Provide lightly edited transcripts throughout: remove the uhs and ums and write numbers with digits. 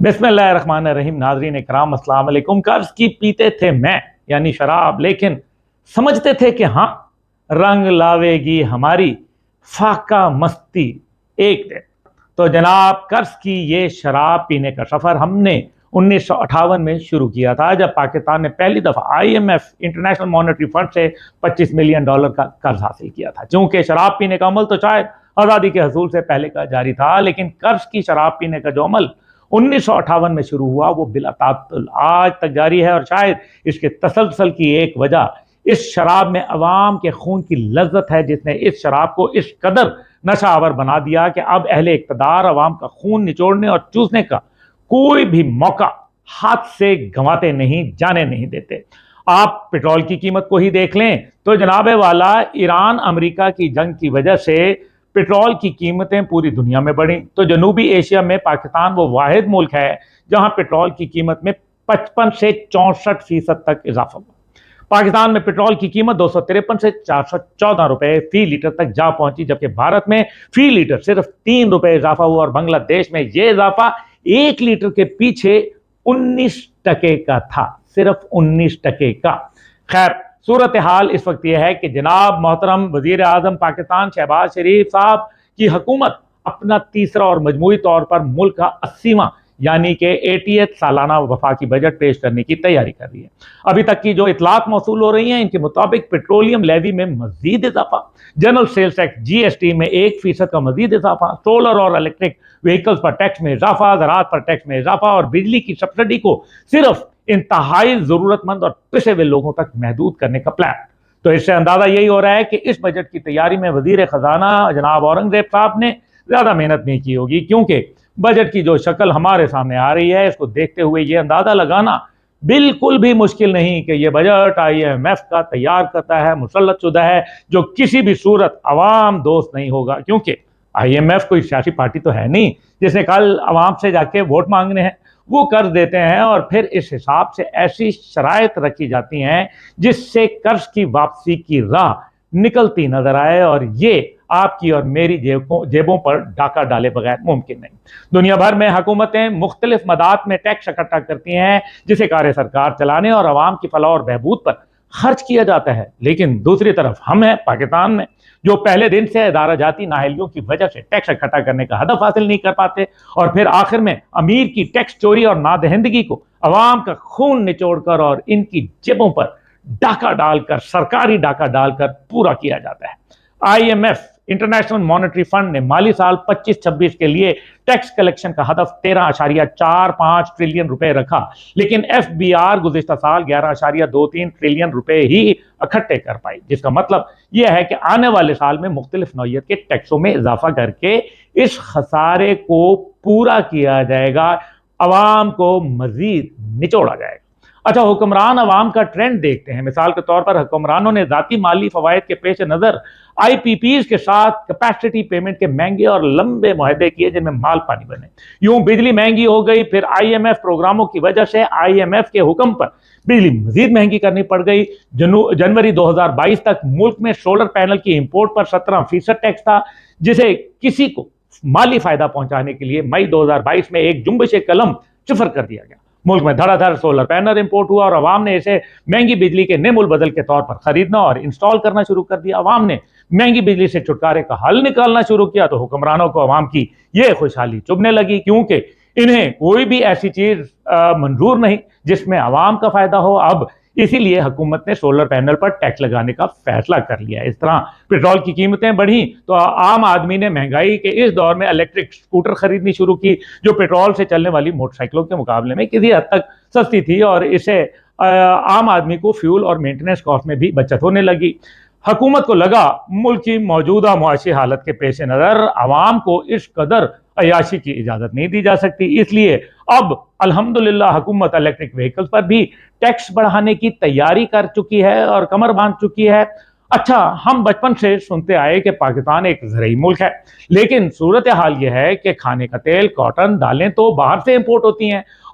बिस्मिल्लाहिर्रहमानिर्रहीम। नाज़रीन इकराम अस्सलाम वालेकुम। कर्ज की पीते थे मैं यानी शराब, लेकिन समझते थे कि हाँ, रंग लावेगी हमारी फाका मस्ती एक दिन। तो जनाब, कर्ज की ये शराब पीने का सफर हमने 1958 में शुरू किया था, जब पाकिस्तान ने पहली दफा IMF इंटरनेशनल मॉनेटरी फंड से $25 मिलियन का कर्ज हासिल किया था। चूंकि शराब पीने का अमल तो शायद आज़ादी के हसूल से पहले का जारी था, लेकिन कर्ज की शराब पीने का जो अमल 1958 में शुरू हुआ वो बिला तात्तुल आज तक जारी है। और शायद इसके तसलसल की एक वजह इस शराब में अवाम के खून की लज्जत है, जिसने इस शराब को इस कदर नशावर बना दिया कि अब अहले इक़्तिदार अवाम का खून निचोड़ने और चूसने का कोई भी मौका हाथ से गंवाते नहीं, जाने नहीं देते। आप पेट्रोल की कीमत को ही देख लें तो जनाबे वाला, ईरान अमेरिका की जंग की वजह से पेट्रोल की कीमतें पूरी दुनिया में बढ़ी, तो जनूबी एशिया में पाकिस्तान वो वाहिद मुल्क है जहां पेट्रोल की कीमत में 55 से 64% तक इजाफा हुआ। पाकिस्तान में पेट्रोल की कीमत 253 से 414 रुपए फी लीटर तक जा पहुंची, जबकि भारत में फी लीटर सिर्फ 3 रुपए इजाफा हुआ और बांग्लादेश में यह इजाफा 1 लीटर के पीछे 19% का था, सिर्फ 19% का। खैर, सूरत हाल इस वक्त यह है कि जनाब मोहतरम वजीर आजम पाकिस्तान शहबाज शरीफ साहब की हुकूमत अपना तीसरा और मजमूई तौर पर मुल्क का 80वां यानी कि 80th सालाना वफाकी बजट पेश करने की तैयारी कर रही है। अभी तक की जो इतलात मौसूल हो रही हैं, इनके मुताबिक पेट्रोलियम लेवी में मजीद इजाफा, जनरल सेल्स टैक्स GST में 1% का मजीद इजाफा, सोलर और इलेक्ट्रिक व्हीकल्स पर टैक्स में इजाफा, ज़राअत पर टैक्स में इजाफा और बिजली की सब्सिडी को सिर्फ इंतहाई जरूरतमंद और पिसे हुए लोगों तक महदूद करने का प्लान। तो इससे अंदाजा यही हो रहा है कि इस बजट की तैयारी में वजीर खजाना जनाब औरंगजेब साहब ने ज्यादा मेहनत नहीं की होगी, क्योंकि बजट की जो शक्ल हमारे सामने आ रही है, इसको देखते हुए यह अंदाजा लगाना बिल्कुल भी मुश्किल नहीं कि यह बजट IMF का तैयार करता है, मुसल्लतशुदा है, जो किसी भी सूरत अवाम दोस्त नहीं होगा। क्योंकि IMF कोई सियासी पार्टी तो है नहीं जिसने कल अवाम से जाके वोट मांगने हैं। वो कर्ज देते हैं और फिर इस हिसाब से ऐसी शराइत रखी जाती हैं जिससे कर्ज की वापसी की राह निकलती नजर आए, और ये आपकी और मेरी जेबों पर डाका डाले बगैर मुमकिन नहीं। दुनिया भर में हुकूमतें मुख्तलिफ मदाद में टैक्स इकट्ठा करती हैं, जिसे कार्य सरकार चलाने और आवाम की फलाह और बहबूद पर खर्च किया जाता है। लेकिन दूसरी तरफ हम हैं पाकिस्तान में, जो पहले दिन से इदारा जाती नाअहलियों की वजह से टैक्स इकट्ठा करने का हदफ हासिल नहीं कर पाते, और फिर आखिर में अमीर की टैक्स चोरी और नादहिंदगी को अवाम का खून निचोड़कर और इनकी जेबों पर डाका डालकर, सरकारी डाका डालकर पूरा किया जाता है। IMF इंटरनेशनल मॉनेटरी फंड ने माली साल 25-26 के लिए टैक्स कलेक्शन का हदफ 13.45 ट्रिलियन रुपए रखा, लेकिन FBR गुज़िश्ता साल 11.23 ट्रिलियन रुपए ही इकट्ठे कर पाई, जिसका मतलब यह है कि आने वाले साल में मुख्तलिफ नौइयत के टैक्सों में इजाफा करके इस खसारे को पूरा किया जाएगा, अवाम को मजीद निचोड़ा जाएगा। अच्छा, हुक्मरान अवाम का ट्रेंड देखते हैं। मिसाल के तौर पर हुक्मरानों ने जाती माली फवायद के पेश नज़र IPPs के साथ कैपेसिटी पेमेंट के महंगे और लंबे मुआहदे किए, जिनमें माल पानी बने। यूं बिजली महंगी हो गई, फिर IMF प्रोग्रामों की वजह से IMF के हुक्म पर बिजली मजीद महंगी करनी पड़ गई। जनवरी 2022 तक मुल्क में सोलर पैनल की इंपोर्ट पर 17% टैक्स था, जिसे किसी को माली फायदा पहुंचाने के लिए मई 2022 में एक जुम्बिश कलम सिफर कर दिया गया। मुल्क में धड़ाधड़ सोलर पैनल इंपोर्ट हुआ और अवाम ने इसे महंगी बिजली के नेमुल बदल के तौर पर खरीदना और इंस्टॉल करना शुरू कर दिया। अवाम ने महंगी बिजली से छुटकारे का हल निकालना शुरू किया तो हुक्मरानों को अवाम की यह खुशहाली चुभने लगी, क्योंकि इन्हें कोई भी ऐसी चीज मंजूर नहीं जिसमें अवाम का फायदा हो। अब इसीलिए हुकूमत ने सोलर पैनल पर टैक्स लगाने का फैसला कर लिया। इस तरह पेट्रोल की कीमतें बढ़ी तो आम आदमी ने महंगाई के इस दौर में इलेक्ट्रिक स्कूटर खरीदनी शुरू की, जो पेट्रोल से चलने वाली मोटरसाइकिलों के मुकाबले में किसी हद तक सस्ती थी, और इससे आम आदमी को फ्यूल और मेंटेनेंस कॉस्ट में भी बचत होने लगी। हुकूमत को लगा मुल्क की मौजूदा मुआशी हालत के पेश नज़र अवाम को इस कदर अयाशी की इजाज़त नहीं दी जा सकती, इसलिए अब अल्हम्दुलिल्लाह हुकूमत इलेक्ट्रिक व्हीकल्स पर भी टैक्स बढ़ाने की तैयारी कर चुकी है और कमर बांध चुकी है। अच्छा, हम बचपन से सुनते आए कि पाकिस्तान एक ज़रई मुल्क है, लेकिन सूरत हाल यह है कि खाने का तेल, कॉटन, दालें तो बाहर से इंपोर्ट होती हैं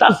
10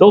2